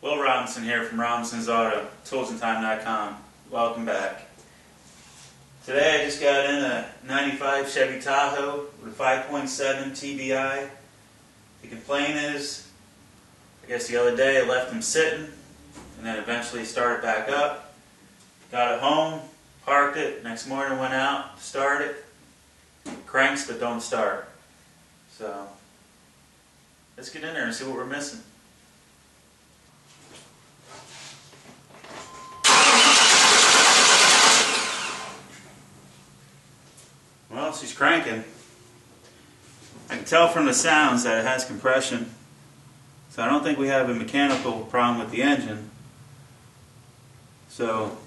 Will Robinson here from Robinson's Auto, toolsandtime.com. Welcome back. Today I just got in a 95 Chevy Tahoe with a 5.7 TBI. The complaint is, I guess the other day I left him sitting and then eventually started back up. Got it home, parked it, next morning went out, started it. Cranks but don't start. So let's get in there and see what we're missing. Well, she's cranking. I can tell from the sounds that it has compression. So I don't think we have a mechanical problem with the engine. So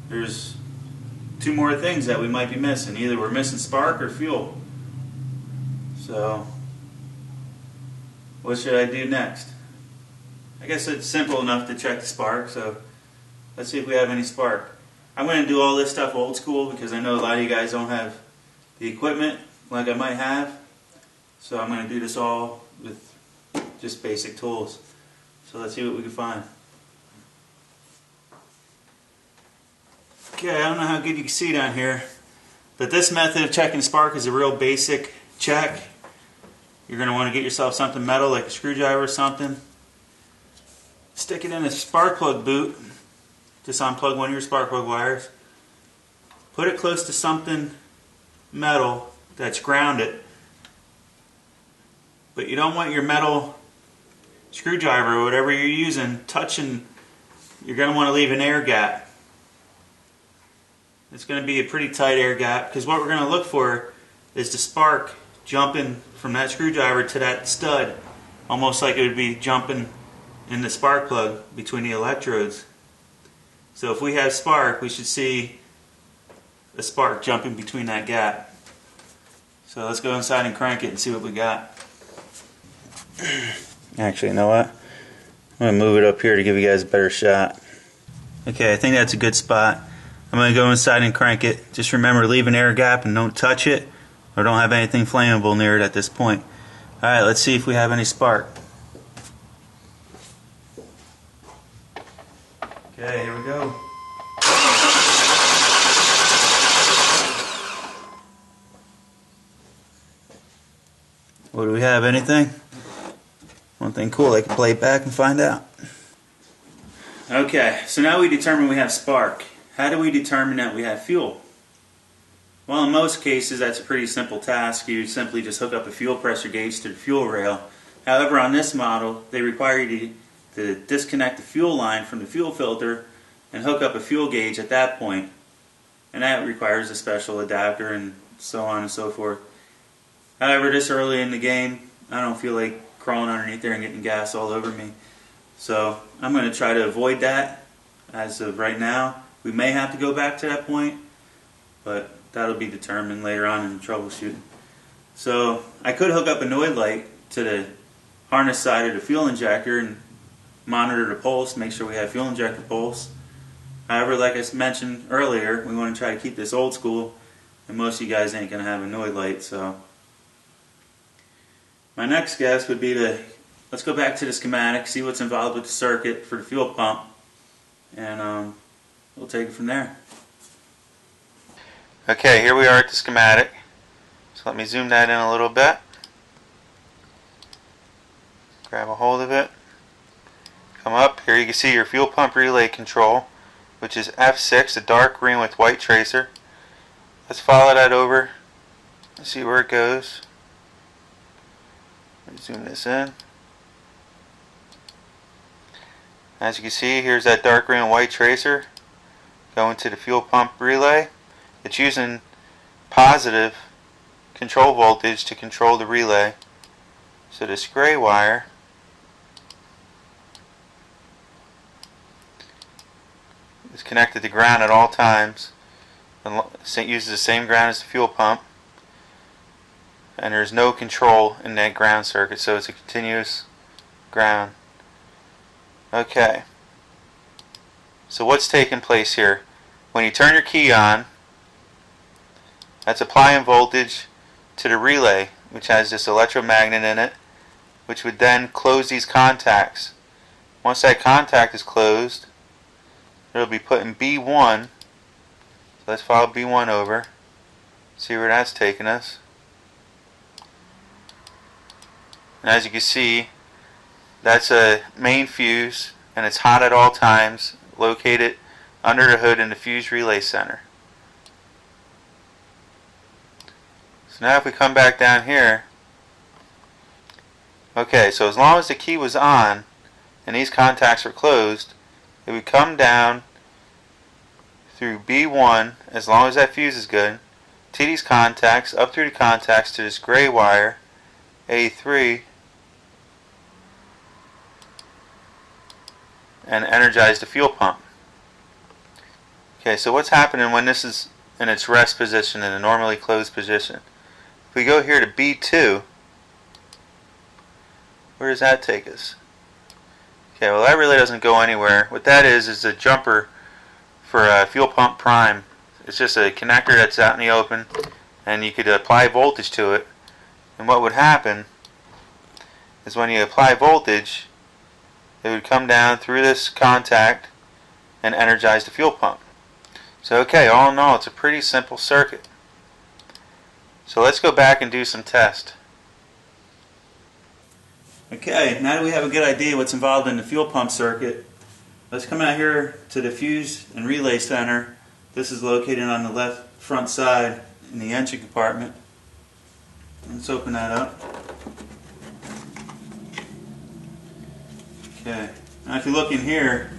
there's two more things that we might be missing. Either we're missing spark or fuel. So what should I do next? I guess it's simple enough to check the spark, so let's see if we have any spark. I'm going to do all this stuff old school because I know a lot of you guys don't have the equipment like I might have. So I'm going to do this all with just basic tools. So let's see what we can find. Okay, I don't know how good you can see down here, but this method of checking spark is a real basic check. You're going to want to get yourself something metal like a screwdriver or something. Stick it in a spark plug boot. Just unplug one of your spark plug wires. Put it close to something metal that's grounded. But you don't want your metal screwdriver or whatever you're using touching. You're going to want to leave an air gap. It's going to be a pretty tight air gap because what we're going to look for is the spark jumping from that screwdriver to that stud, almost like it would be jumping in the spark plug between the electrodes. So if we have spark, we should see a spark jumping between that gap. So let's go inside and crank it and see what we got. Actually, you know what? I'm going to move it up here to give you guys a better shot. Okay, I think that's a good spot. I'm going to go inside and crank it. Just remember, leave an air gap and don't touch it, or don't have anything flammable near it at this point. Alright, let's see if we have any spark. Okay, here we go. What do we have? Anything? One thing cool, I can play it back and find out. Okay, so now we determine we have spark. How do we determine that we have fuel? Well, in most cases that's a pretty simple task. You simply just hook up a fuel pressure gauge to the fuel rail. However, on this model, they require you to disconnect the fuel line from the fuel filter and hook up a fuel gauge at that point. And that requires a special adapter and so on and so forth. However, this early in the game, I don't feel like crawling underneath there and getting gas all over me. So I'm going to try to avoid that as of right now. We may have to go back to that point, but that'll be determined later on in the troubleshooting. So I could hook up a noid light to the harness side of the fuel injector and monitor the pulse, make sure we have fuel injector pulse. However, like I mentioned earlier, we want to try to keep this old school, and most of you guys ain't going to have a noid light. So my next guess would be let's go back to the schematic, see what's involved with the circuit for the fuel pump, and we'll take it from there. Okay, here we are at the schematic. So let me zoom that in a little bit. Grab a hold of it. Come up. Here you can see your fuel pump relay control, which is F6, a dark green with white tracer. Let's follow that over and see where it goes. Let me zoom this in. As you can see, here's that dark green and white tracer going to the fuel pump relay. It's using positive control voltage to control the relay. So this gray wire is connected to ground at all times and uses the same ground as the fuel pump, and there's no control in that ground circuit, so it's a continuous ground. Okay, so what's taking place here? When you turn your key on, that's applying voltage to the relay, which has this electromagnet in it, which would then close these contacts. Once that contact is closed, it'll be put in B1. So let's follow B1 over, see where that's taking us. And as you can see, that's a main fuse, and it's hot at all times, located under the hood in the fuse relay center. So now if we come back down here, okay, so as long as the key was on and these contacts were closed, it would come down through B1, as long as that fuse is good, to these contacts, up through the contacts to this gray wire, A3, and energize the fuel pump. Okay, so what's happening when this is in its rest position, in a normally closed position? If we go here to B2, where does that take us? Okay, well that really doesn't go anywhere. What that is a jumper for a fuel pump prime. It's just a connector that's out in the open, and you could apply voltage to it. And what would happen is when you apply voltage, it would come down through this contact and energize the fuel pump. So okay, all in all, it's a pretty simple circuit. So let's go back and do some tests. Okay, now that we have a good idea what's involved in the fuel pump circuit, let's come out here to the fuse and relay center. This is located on the left front side in the engine compartment. Let's open that up. Okay, now if you look in here,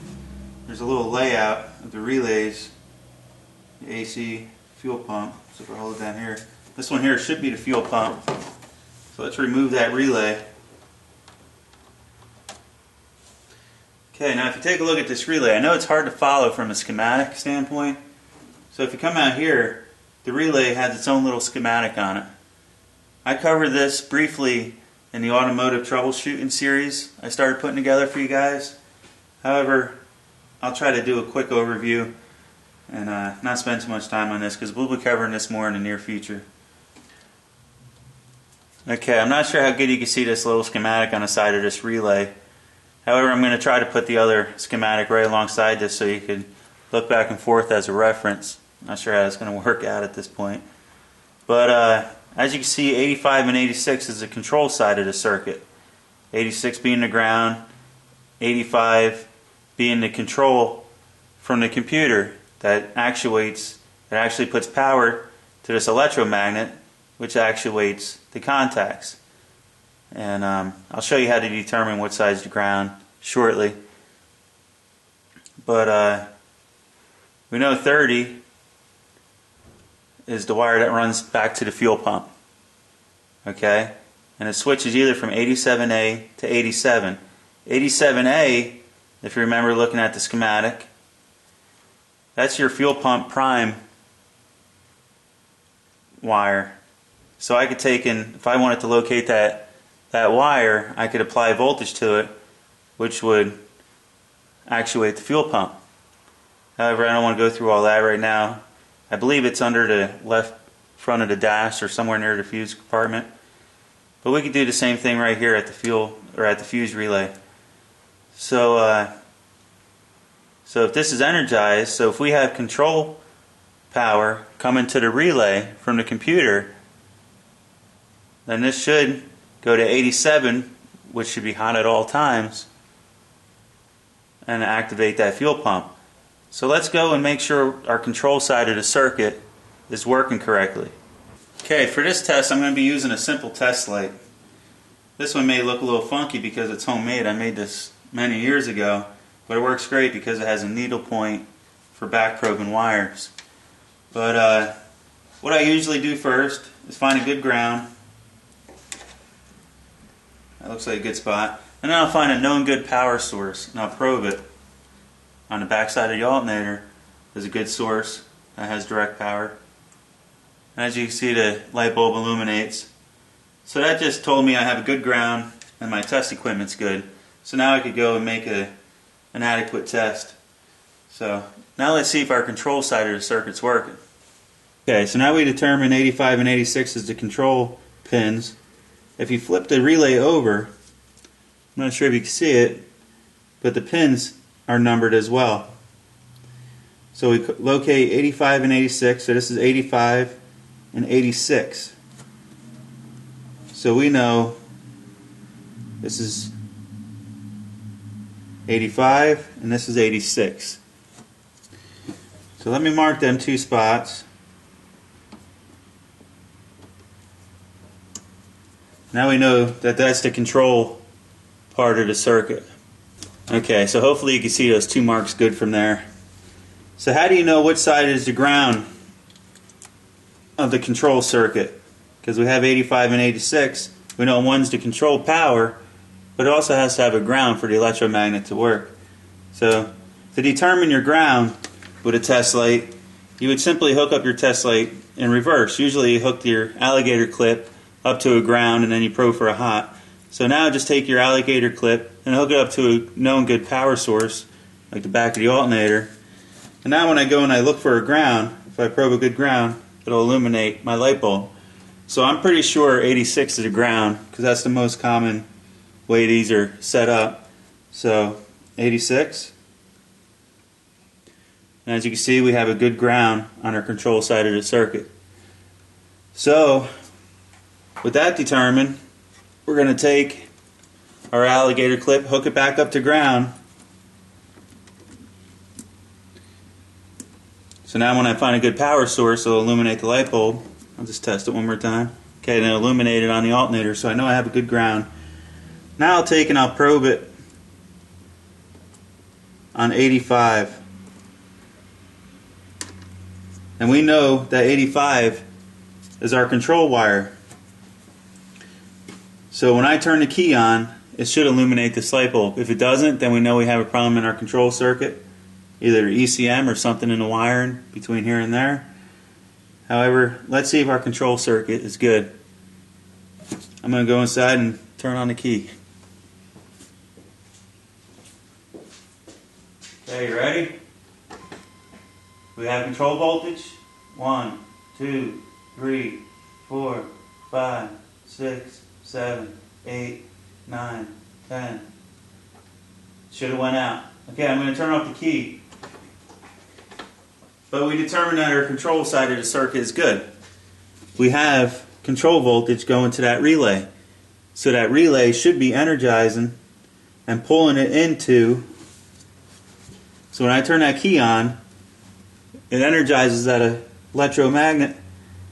there's a little layout of the relays, the AC fuel pump. So if I hold it down here, this one here should be the fuel pump. So let's remove that relay. Okay, now if you take a look at this relay, I know it's hard to follow from a schematic standpoint. So if you come out here, the relay has its own little schematic on it. I covered this briefly in the automotive troubleshooting series I started putting together for you guys. However, I'll try to do a quick overview and not spend too much time on this, because we'll be covering this more in the near future. Okay, I'm not sure how good you can see this little schematic on the side of this relay. However, I'm going to try to put the other schematic right alongside this so you can look back and forth as a reference. Not sure how it's going to work out at this point. But as you can see, 85 and 86 is the control side of the circuit. 86 being the ground, 85 being the control from the computer that actually puts power to this electromagnet, which actuates the contacts. And I'll show you how to determine what side's the ground shortly. But we know 30 is the wire that runs back to the fuel pump. Okay? And it switches either from 87A to 87. 87A, if you remember looking at the schematic, that's your fuel pump prime wire. So I could take in, if I wanted to locate that wire, I could apply voltage to it, which would actuate the fuel pump. However, I don't want to go through all that right now. I believe it's under the left front of the dash or somewhere near the fuse compartment. But we could do the same thing right here at the fuse relay. So if this is energized, so if we have control power coming to the relay from the computer, then this should go to 87, which should be hot at all times, and activate that fuel pump. So let's go and make sure our control side of the circuit is working correctly. Okay, for this test I'm going to be using a simple test light. This one may look a little funky because it's homemade. I made this many years ago, but it works great because it has a needle point for back probing wires. But what I usually do first is find a good ground. That looks like a good spot. And then I'll find a known good power source and I'll probe it. On the back side of the alternator is a good source that has direct power. And as you can see, the light bulb illuminates. So that just told me I have a good ground and my test equipment's good. So now I could go and make an adequate test. So now let's see if our control side of the circuit's working. Okay, so now we determine 85 and 86 as the control pins. If you flip the relay over, I'm not sure if you can see it, but the pins are numbered as well. So we locate 85 and 86, so this is 85 and 86. So we know this is 85 and this is 86. So let me mark them two spots. Now we know that that's the control part of the circuit. Okay, so hopefully you can see those two marks good from there. So how do you know which side is the ground of the control circuit? Because we have 85 and 86. We know one's to control power, but it also has to have a ground for the electromagnet to work. So to determine your ground with a test light, you would simply hook up your test light in reverse. Usually you hook your alligator clip up to a ground and then you probe for a hot. So now just take your alligator clip and hook it up to a known good power source, like the back of the alternator. And now when I go and I look for a ground, if I probe a good ground, it'll illuminate my light bulb. So I'm pretty sure 86 is a ground, because that's the most common way these are set up. So 86. And as you can see, we have a good ground on our control side of the circuit. So with that determined, we're going to take our alligator clip, hook it back up to ground. So now when I find a good power source, it'll illuminate the light bulb. I'll just test it one more time. Okay, then illuminate it on the alternator, so I know I have a good ground. Now I'll take and I'll probe it on 85. And we know that 85 is our control wire. So when I turn the key on, it should illuminate this light bulb. If it doesn't, then we know we have a problem in our control circuit, either ECM or something in the wiring between here and there. However, let's see if our control circuit is good. I'm going to go inside and turn on the key. Okay, you ready? We have control voltage. 1, 2, 3, 4, 5, 6, 7, 8, 9, 10. Should have went out. Okay, I'm going to turn off the key. But we determined that our control side of the circuit is good. We have control voltage going to that relay. So that relay should be energizing and pulling it into. So when I turn that key on, it energizes that electromagnet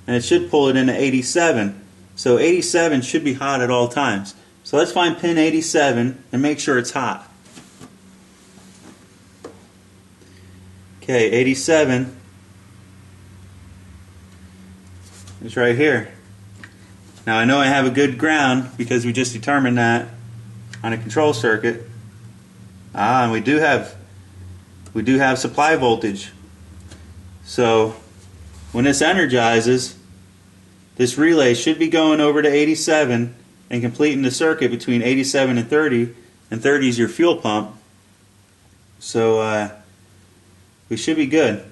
and it should pull it into 87. So 87 should be hot at all times. So let's find pin 87 and make sure it's hot. Okay, 87 is right here. Now I know I have a good ground because we just determined that on a control circuit. And we do have supply voltage. So when this energizes, this relay should be going over to 87 and completing the circuit between 87 and 30, and 30 is your fuel pump. So we should be good.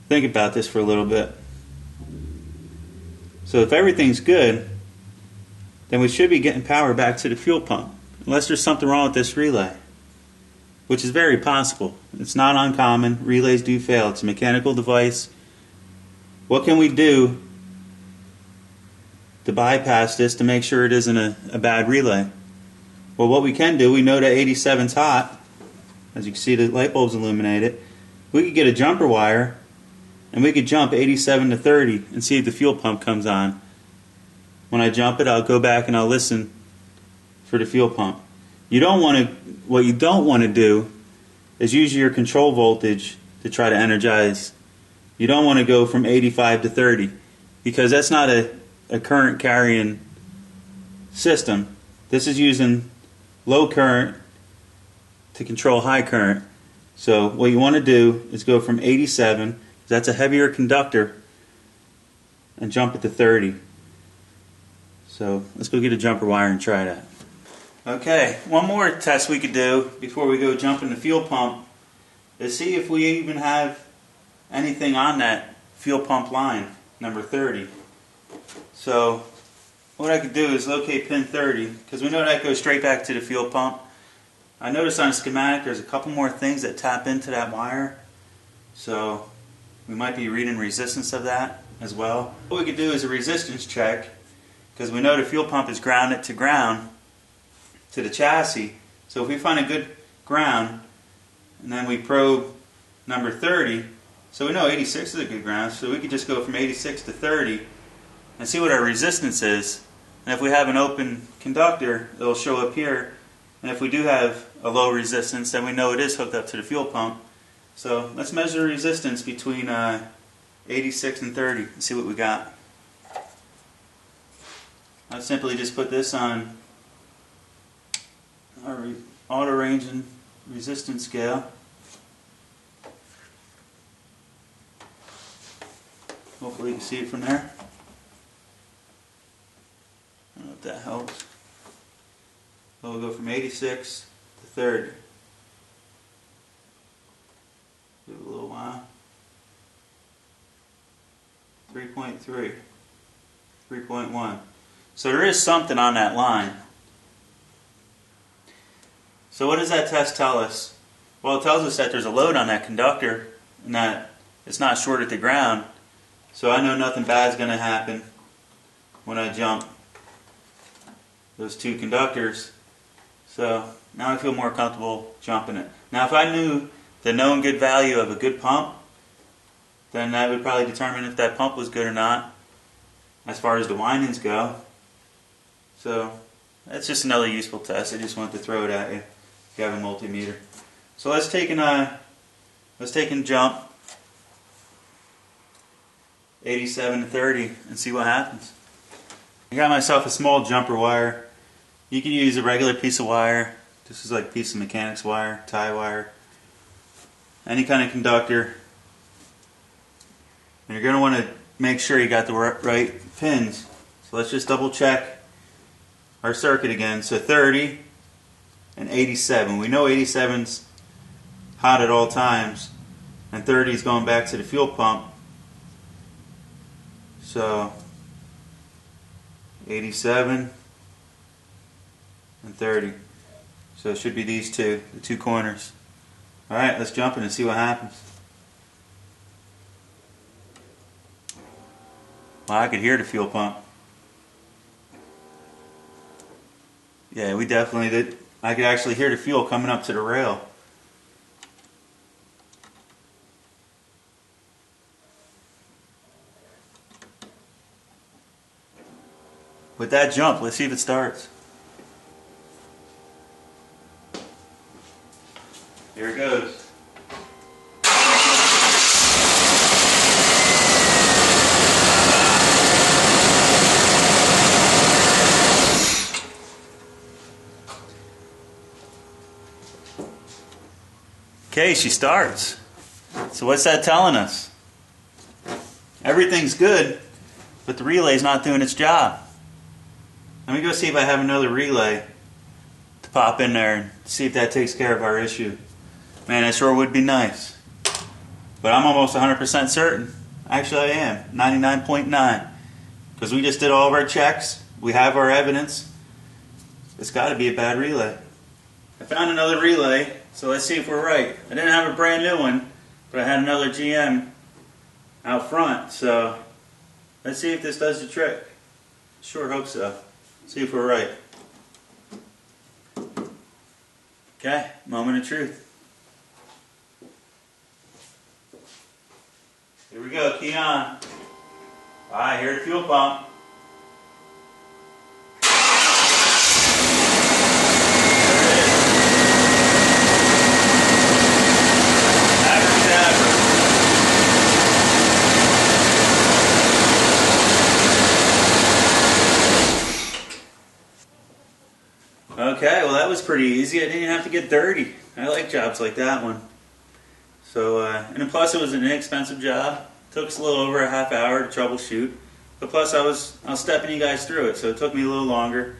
Think about this for a little bit. So if everything's good, then we should be getting power back to the fuel pump, unless there's something wrong with this relay, which is very possible. It's not uncommon. Relays do fail. It's a mechanical device. What can we do to bypass this to make sure it isn't a bad relay? Well, what we can do, we know that 87's hot. As you can see, the light bulb's illuminated. We could get a jumper wire and we could jump 87 to 30 and see if the fuel pump comes on. When I jump it, I'll go back and I'll listen for the fuel pump. What you don't want to do is use your control voltage to try to energize. You don't want to go from 85 to 30 because that's not a current carrying system. This is using low current to control high current. So what you want to do is go from 87, that's a heavier conductor, and jump it to 30. So let's go get a jumper wire and try that. Okay, one more test we could do before we go jumping the fuel pump is see if we even have anything on that fuel pump line, number 30. So what I could do is locate pin 30, because we know that goes straight back to the fuel pump. I noticed on a schematic there's a couple more things that tap into that wire, so we might be reading resistance of that as well. What we could do is a resistance check, because we know the fuel pump is grounded to ground to the chassis. So if we find a good ground and then we probe number 30, so we know 86 is a good ground, so we could just go from 86 to 30 and see what our resistance is. And if we have an open conductor, it'll show up here. And if we do have a low resistance, then we know it is hooked up to the fuel pump. So let's measure the resistance between 86 and 30 and see what we got. I'll simply just put this on our auto ranging resistance scale. Hopefully you can see it from there. I don't know if that helps. So we'll go from 86 to 30. Give it a little while. 3.3. 3.1. So there is something on that line. So what does that test tell us? Well, it tells us that there's a load on that conductor and that it's not short at the ground. So I know nothing bad is going to happen when I jump those two conductors. So now I feel more comfortable jumping it. Now if I knew the known good value of a good pump, then that would probably determine if that pump was good or not as far as the windings go. So that's just another useful test. I just wanted to throw it at you if you have a multimeter. So let's take and jump 87 to 30 and see what happens. I got myself a small jumper wire. You can use a regular piece of wire. This is like a piece of mechanics wire, tie wire, any kind of conductor. And you're going to want to make sure you got the right pins. So let's just double check our circuit again. So 30 and 87. We know 87's hot at all times, and 30 is going back to the fuel pump. So 87 and 30. So it should be these two, the two corners. Alright, let's jump in and see what happens. Well, I could hear the fuel pump. Yeah, we definitely did. I could actually hear the fuel coming up to the rail. With that jump, let's see if it starts. Here it goes. Okay, she starts. So what's that telling us? Everything's good, but the relay's not doing its job. Let me go see if I have another relay to pop in there and see if that takes care of our issue. Man, that sure would be nice. But I'm almost 100% certain. Actually, I am. 99.9. Because we just did all of our checks. We have our evidence. It's got to be a bad relay. I found another relay, so let's see if we're right. I didn't have a brand new one, but I had another GM out front. So let's see if this does the trick. Sure hope so. See if we're right. Okay, moment of truth. Here we go, key on. Alright, here's the fuel pump. Okay, well that was pretty easy. I didn't even have to get dirty. I like jobs like that one. So, and plus it was an inexpensive job. It took us a little over a half hour to troubleshoot. But plus I was stepping you guys through it, so it took me a little longer.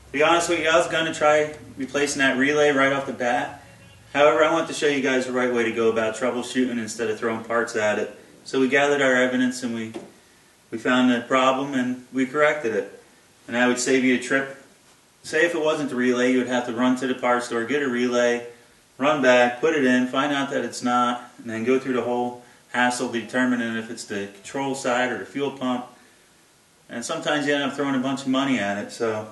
To be honest with you, I was going to try replacing that relay right off the bat. However, I want to show you guys the right way to go about troubleshooting instead of throwing parts at it. So we gathered our evidence and we found the problem and we corrected it. And that would save you a trip Say if it wasn't the relay, you would have to run to the parts store, get a relay, run back, put it in, find out that it's not, and then go through the whole hassle determining if it's the control side or the fuel pump. And sometimes you end up throwing a bunch of money at it. So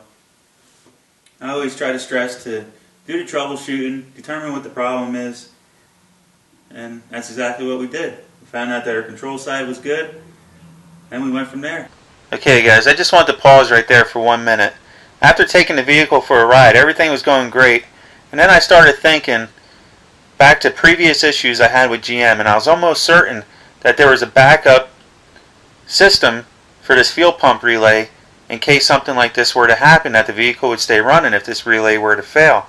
I always try to stress to do the troubleshooting, determine what the problem is, and that's exactly what we did. We found out that our control side was good, and we went from there. Okay guys, I just want to pause right there for 1 minute. After taking the vehicle for a ride, everything was going great, and then I started thinking back to previous issues I had with GM, and I was almost certain that there was a backup system for this fuel pump relay in case something like this were to happen, that the vehicle would stay running if this relay were to fail.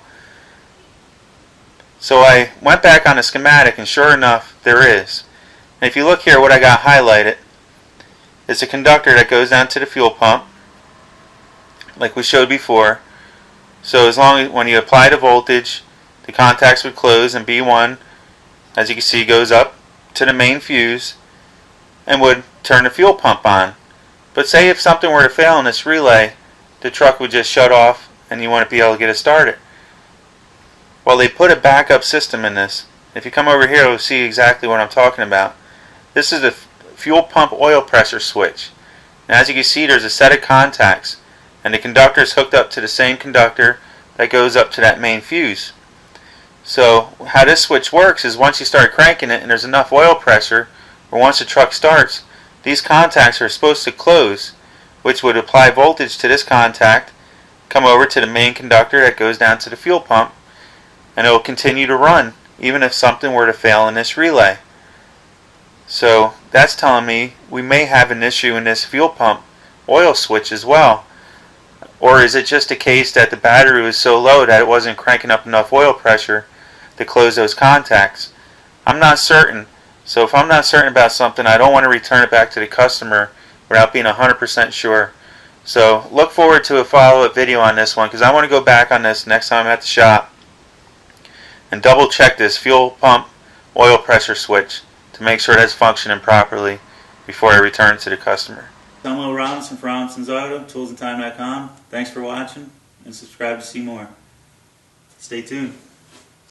So I went back on the schematic, and sure enough, there is. And if you look here, what I got highlighted is a conductor that goes down to the fuel pump, like we showed before. So as long as when you apply the voltage, the contacts would close, and B1, as you can see, goes up to the main fuse and would turn the fuel pump on. But say if something were to fail in this relay, the truck would just shut off and you wouldn't be able to get it started. Well, they put a backup system in this. If you come over here, you'll see exactly what I'm talking about. This is the fuel pump oil pressure switch. And as you can see, there's a set of contacts, and the conductor is hooked up to the same conductor that goes up to that main fuse. So how this switch works is once you start cranking it and there's enough oil pressure, or once the truck starts, these contacts are supposed to close, which would apply voltage to this contact, come over to the main conductor that goes down to the fuel pump, and it will continue to run even if something were to fail in this relay. So that's telling me we may have an issue in this fuel pump oil switch as well. Or is it just a case that the battery was so low that it wasn't cranking up enough oil pressure to close those contacts? I'm not certain. So if I'm not certain about something, I don't want to return it back to the customer without being 100% sure. So look forward to a follow-up video on this one, because I want to go back on this next time I'm at the shop and double check this fuel pump oil pressure switch to make sure that's functioning properly before I return it to the customer. I'm Will Robinson from Robinson's Auto, toolsandtime.com. Thanks for watching, and subscribe to see more. Stay tuned.